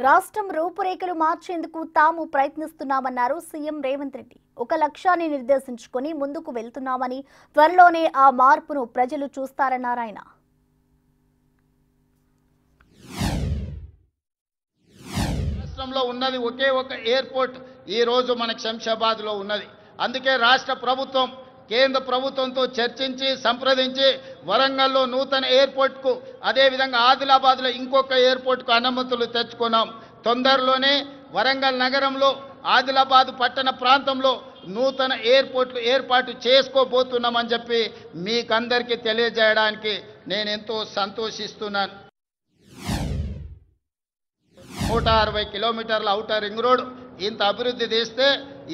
రాష్ట్రం రూపురేఖలు మార్చేందుకు తాము ప్రయత్నిస్తున్నామన్నారు సీఎం రేవంత్ రెడ్డి. ఒక లక్ష్యాన్ని నిర్దేశించుకొని ముందుకు వెళ్తున్నామని, త్వరలోనే ఆ మార్పును ప్రజలు చూస్తారన్నారు ఆయన. రాష్ట్రంలో ఉన్నది ఒకే ఒక ఎయిర్పోర్ట్ ఈ రోజు మనకి శంషాబాద్లో ఉన్నది. అందుకే రాష్ట్ర ప్రభుత్వం కేంద్ర ప్రభుత్వంతో చర్చించి సంప్రదించి వరంగల్లో నూతన ఎయిర్పోర్ట్కు అదేవిధంగా ఆదిలాబాద్లో ఇంకొక ఎయిర్పోర్ట్కు అనుమతులు తెచ్చుకున్నాం. తొందరలోనే వరంగల్ నగరంలో ఆదిలాబాద్ పట్టణ ప్రాంతంలో నూతన ఎయిర్పోర్ట్లు ఏర్పాటు చేసుకోబోతున్నామని చెప్పి మీకందరికీ తెలియజేయడానికి నేను ఎంతో సంతోషిస్తున్నాను. 160 కిలోమీటర్ల ఔటర్ రింగ్ రోడ్ ఇంత అభివృద్ధి చేస్తే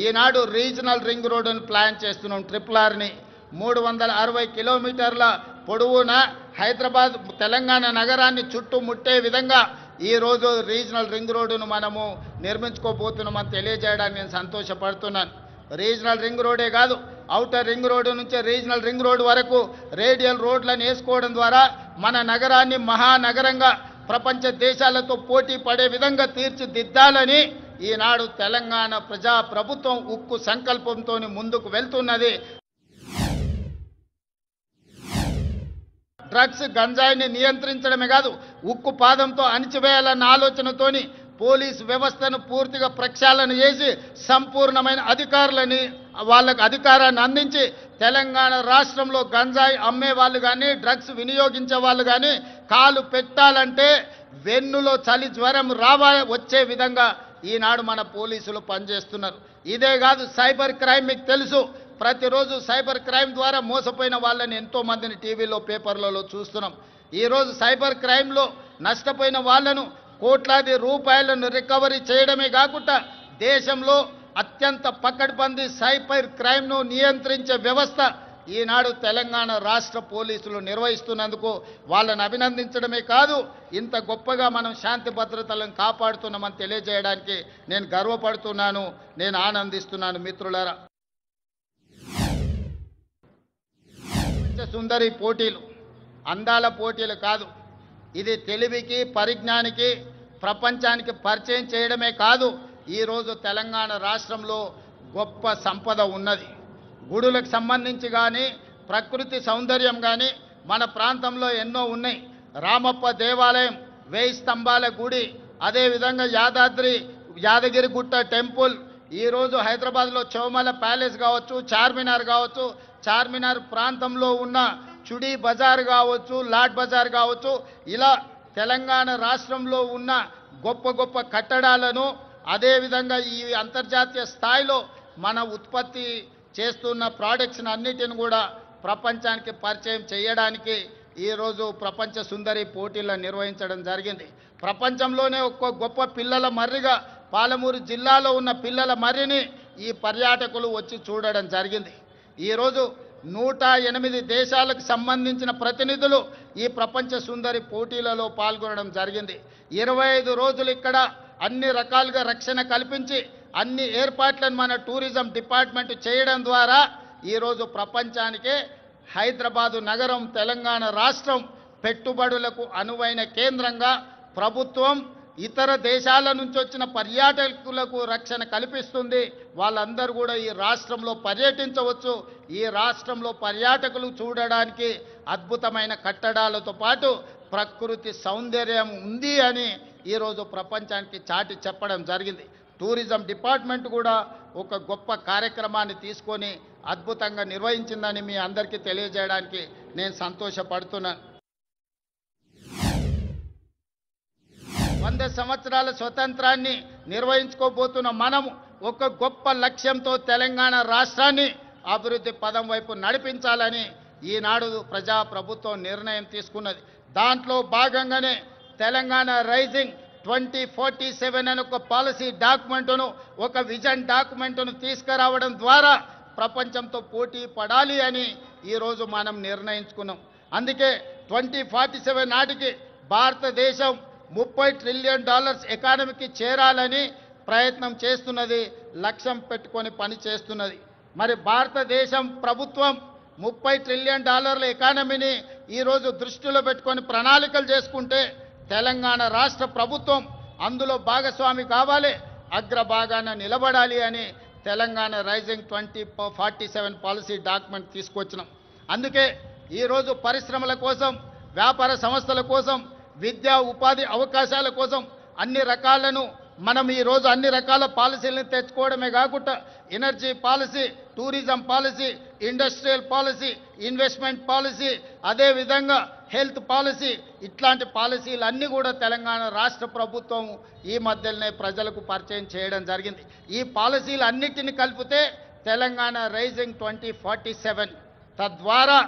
ఈనాడు రీజనల్ రింగ్ రోడ్డును ప్లాన్ చేస్తున్నాం. ట్రిపుల్ ఆర్ని 360 కిలోమీటర్ల పొడవున హైదరాబాద్ తెలంగాణ నగరాన్ని చుట్టుముట్టే విధంగా ఈరోజు రీజనల్ రింగ్ రోడ్డును మనము నిర్మించుకోబోతున్నామని తెలియజేయడానికి నేను సంతోషపడుతున్నాను. రీజనల్ రింగ్ రోడే కాదు, ఔటర్ రింగ్ రోడ్డు నుంచి రీజనల్ రింగ్ రోడ్డు వరకు రేడియల్ రోడ్లను వేసుకోవడం ద్వారా మన నగరాన్ని మహానగరంగా ప్రపంచ దేశాలతో పోటీ పడే విధంగా తీర్చిదిద్దాలని ఈనాడు తెలంగాణ ప్రజా ప్రభుత్వం ఉక్కు సంకల్పంతో ముందుకు వెళ్తున్నది. డ్రగ్స్ గంజాయిని నియంత్రించడమే కాదు, ఉక్కు పాదంతో అణిచివేయాలన్న ఆలోచనతోని పోలీసు వ్యవస్థను పూర్తిగా ప్రక్షాళన చేసి సంపూర్ణమైన అధికారులని వాళ్ళకు అధికారాన్ని అందించి తెలంగాణ రాష్ట్రంలో గంజాయి అమ్మే వాళ్ళు కానీ డ్రగ్స్ వినియోగించే వాళ్ళు కానీ కాలు పెట్టాలంటే వెన్నులో చలి జ్వరం వచ్చే విధంగా ఈనాడు మన పోలీసులు పనిచేస్తున్నారు. ఇదే కాదు, సైబర్ క్రైమ్ మీకు తెలుసు. ప్రతిరోజు సైబర్ క్రైమ్ ద్వారా మోసపోయిన వాళ్ళని ఎంతో మందిని టీవీలో పేపర్లలో చూస్తున్నాం. ఈరోజు సైబర్ క్రైమ్లో నష్టపోయిన వాళ్ళను కోట్లాది రూపాయలను రికవరీ చేయడమే కాకుండా దేశంలో అత్యంత పకడ్బందీ సైబర్ క్రైమ్ను నియంత్రించే వ్యవస్థ ఈనాడు తెలంగాణ రాష్ట్ర పోలీసులు నిర్వహిస్తున్నందుకు వాళ్ళని అభినందించడమే కాదు, ఇంత గొప్పగా మనం శాంతి భద్రతలను కాపాడుతున్నామని తెలియజేయడానికి నేను గర్వపడుతున్నాను, నేను ఆనందిస్తున్నాను. మిత్రులారా, సుందరి పోటీలు అందాల పోటీలు కాదు, ఇది తెలివికి పరిజ్ఞానికి ప్రపంచానికి పరిచయం చేయడమే కాదు. ఈరోజు తెలంగాణ రాష్ట్రంలో గొప్ప సంపద ఉన్నది. గుడులకు సంబంధించి కానీ ప్రకృతి సౌందర్యం కానీ మన ప్రాంతంలో ఎన్నో ఉన్నాయి. రామప్ప దేవాలయం, 1000 స్తంభాల గుడి, అదేవిధంగా యాదగిరిగుట్ట టెంపుల్, ఈరోజు హైదరాబాద్లో చౌమల ప్యాలెస్ కావచ్చు, చార్మినార్ కావచ్చు, చార్మినార్ ప్రాంతంలో ఉన్న చుడీ బజార్ కావచ్చు, లాడ్ బజార్ కావచ్చు, ఇలా తెలంగాణ రాష్ట్రంలో ఉన్న గొప్ప గొప్ప కట్టడాలను అదేవిధంగా ఈ అంతర్జాతీయ స్థాయిలో మన ఉత్పత్తి చేస్తున్న ప్రోడక్ట్స్ని అన్నిటిని కూడా ప్రపంచానికి పరిచయం చేయడానికి ఈరోజు ప్రపంచ సుందరి పోటీలను నిర్వహించడం జరిగింది. ప్రపంచంలోనే ఒక గొప్ప పిల్లల మర్రిగా పాలమూరు జిల్లాలో ఉన్న పిల్లల మర్రిని ఈ పర్యాటకులు వచ్చి చూడడం జరిగింది. ఈరోజు 108 దేశాలకు సంబంధించిన ప్రతినిధులు ఈ ప్రపంచ సుందరి పోటీలలో పాల్గొనడం జరిగింది. 25 రోజులు ఇక్కడ అన్ని రకాలుగా రక్షణ కల్పించి అన్ని ఏర్పాట్లను మన టూరిజం డిపార్ట్మెంట్ చేయడం ద్వారా ఈరోజు ప్రపంచానికే హైదరాబాదు నగరం తెలంగాణ రాష్ట్రం పెట్టుబడులకు అనువైన కేంద్రంగా ప్రభుత్వం ఇతర దేశాల నుంచి వచ్చిన పర్యాటకులకు రక్షణ కల్పిస్తుంది. వాళ్ళందరూ కూడా ఈ రాష్ట్రంలో పర్యటించవచ్చు. ఈ రాష్ట్రంలో పర్యాటకులు చూడడానికి అద్భుతమైన కట్టడాలతో పాటు ప్రకృతి సౌందర్యం ఉంది అని ఈరోజు ప్రపంచానికి చాటి చెప్పడం జరిగింది. టూరిజం డిపార్ట్మెంట్ కూడా ఒక గొప్ప కార్యక్రమాన్ని తీసుకొని అద్భుతంగా నిర్వహించిందని మీ అందరికీ తెలియజేయడానికి నేను సంతోషపడుతున్నాను. 100 సంవత్సరాల స్వతంత్రాన్ని నిర్వహించుకోబోతున్న మనము ఒక గొప్ప లక్ష్యంతో తెలంగాణ రాష్ట్రాన్ని అభివృద్ధి పదం వైపు నడిపించాలని ఈనాడు ప్రజా ప్రభుత్వం నిర్ణయం తీసుకున్నది. దాంట్లో భాగంగానే తెలంగాణ రైజింగ్ 2047 అనే ఒక పాలసీ డాక్యుమెంటును, ఒక విజన్ డాక్యుమెంటును తీసుకురావడం ద్వారా ప్రపంచంతో పోటీ పడాలి అని ఈరోజు మనం నిర్ణయించుకున్నాం. అందుకే 2047 నాటికి భారతదేశం $30 ట్రిలియన్ ఎకానమీకి చేరాలని ప్రయత్నం చేస్తున్నది, లక్ష్యం పెట్టుకొని పని చేస్తున్నది. మరి భారతదేశం ప్రభుత్వం $30 ట్రిలియన్ ఎకానమీని ఈరోజు దృష్టిలో పెట్టుకొని ప్రణాళికలు చేసుకుంటే తెలంగాణ రాష్ట్ర ప్రభుత్వం అందులో భాగస్వామి కావాలి, అగ్రభాగాన నిలబడాలి అని తెలంగాణ రైజింగ్ 2047 పాలసీ డాక్యుమెంట్ తీసుకొచ్చినాం. అందుకే ఈరోజు పరిశ్రమల కోసం, వ్యాపార సంస్థల కోసం, విద్యా ఉపాధి అవకాశాల కోసం అన్ని రకాలను మనం ఈరోజు అన్ని రకాల పాలసీలను తెచ్చుకోవడమే కాకుండా energy policy, tourism policy, industrial policy, investment policy, అదేవిధంగా హెల్త్ పాలసీ, ఇట్లాంటి పాలసీలు అన్నీ కూడా తెలంగాణ రాష్ట్ర ప్రభుత్వం ఈ మధ్యలోనే ప్రజలకు పరిచయం చేయడం జరిగింది. ఈ పాలసీలు అన్నిటిని కలిపితే తెలంగాణ రైజింగ్ 2047 తద్వారా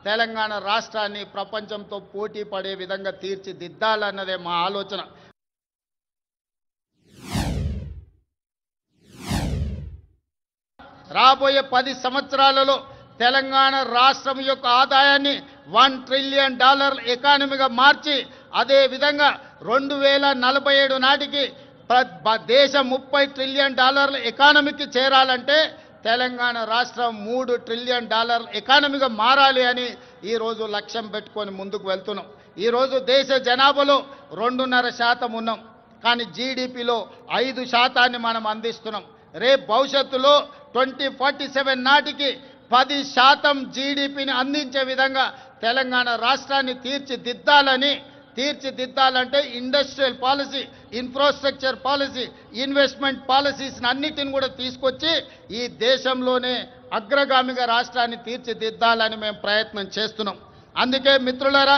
తెలంగాణ రాష్ట్రాన్ని ప్రపంచంతో పోటీ పడే విధంగా తీర్చిదిద్దాలన్నదే మా ఆలోచన. రాబోయే 10 సంవత్సరాలలో తెలంగాణ రాష్ట్రం యొక్క ఆదాయాన్ని $1 ట్రిలియన్ ఎకానమీగా మార్చి, అదేవిధంగా 2047 నాటికి దేశం $30 ట్రిలియన్ ఎకానమీకి చేరాలంటే తెలంగాణ రాష్ట్రం $3 ట్రిలియన్ ఎకానమీగా మారాలి అని ఈరోజు లక్ష్యం పెట్టుకొని ముందుకు వెళ్తున్నాం. ఈరోజు దేశ జనాభాలో 2.5% ఉన్నాం, కానీ జీడిపిలో 5% మనం అందిస్తున్నాం. రేపు భవిష్యత్తులో 2047 నాటికి 10% జీడిపిని అందించే విధంగా తెలంగాణ రాష్ట్రాన్ని తీర్చిదిద్దాలంటే industrial policy, infrastructure policy, investment పాలసీస్ని అన్నిటిని కూడా తీసుకొచ్చి ఈ దేశంలోనే అగ్రగామిగా రాష్ట్రాన్ని తీర్చిదిద్దాలని మేము ప్రయత్నం చేస్తున్నాం. అందుకే మిత్రులారా,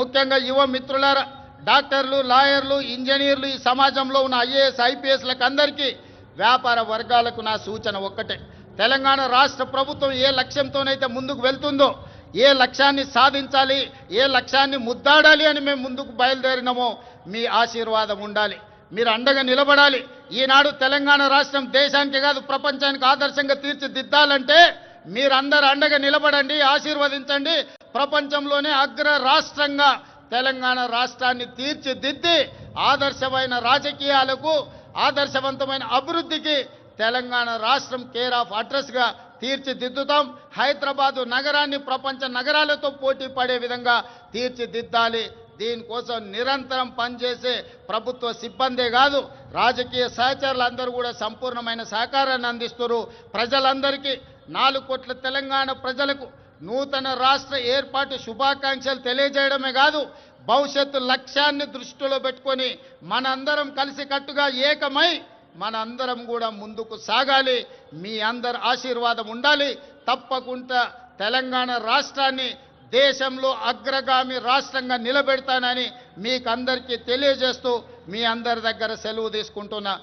ముఖ్యంగా యువ మిత్రులారా, డాక్టర్లు, లాయర్లు, ఇంజనీర్లు, ఈ సమాజంలో ఉన్న IAS, IPSలకు అందరికీ, వ్యాపార వర్గాలకు నా సూచన ఒక్కటే: తెలంగాణ రాష్ట్ర ప్రభుత్వం ఏ లక్ష్యంతోనైతే ముందుకు వెళ్తుందో, ఏ లక్ష్యాన్ని సాధించాలి, ఏ లక్ష్యాన్ని ముద్దాడాలి అని మేము ముందుకు బయలుదేరినామో మీ ఆశీర్వాదం ఉండాలి, మీరు అండగా నిలబడాలి. ఈనాడు తెలంగాణ రాష్ట్రం దేశానికి కాదు ప్రపంచానికి ఆదర్శంగా తీర్చిదిద్దాలంటే మీరందరూ అండగా నిలబడండి, ఆశీర్వదించండి. ప్రపంచంలోనే అగ్ర రాష్ట్రంగా తెలంగాణ రాష్ట్రాన్ని తీర్చిదిద్ది ఆదర్శమైన రాజకీయాలకు, ఆదర్శవంతమైన అభివృద్ధికి తెలంగాణ రాష్ట్రం కేర్ ఆఫ్ అడ్రస్గా తీర్చిదిద్దుతాం. హైదరాబాదు నగరాన్ని ప్రపంచ నగరాలతో పోటీ పడే విధంగా తీర్చిదిద్దాలి. దీనికోసం నిరంతరం పనిచేసే ప్రభుత్వ సిబ్బందే కాదు, రాజకీయ సహచరులందరూ కూడా సంపూర్ణమైన సహకారాన్ని అందిస్తారు. ప్రజలందరికీ 4 కోట్ల తెలంగాణ ప్రజలకు నూతన రాష్ట్ర ఏర్పాటు శుభాకాంక్షలు తెలియజేయడమే కాదు, భవిష్యత్తు లక్ష్యాన్ని దృష్టిలో పెట్టుకొని మనందరం కలిసికట్టుగా ఏకమై మనందరం కూడా ముందుకు సాగాలి. మీ అందరి ఆశీర్వాదం ఉండాలి. తప్పకుండా తెలంగాణ రాష్ట్రాన్ని దేశంలో అగ్రగామి రాష్ట్రంగా నిలబెడతానని మీకు అందరికీ తెలియజేస్తూ మీ అందరి దగ్గర సెలవు తీసుకుంటున్నా.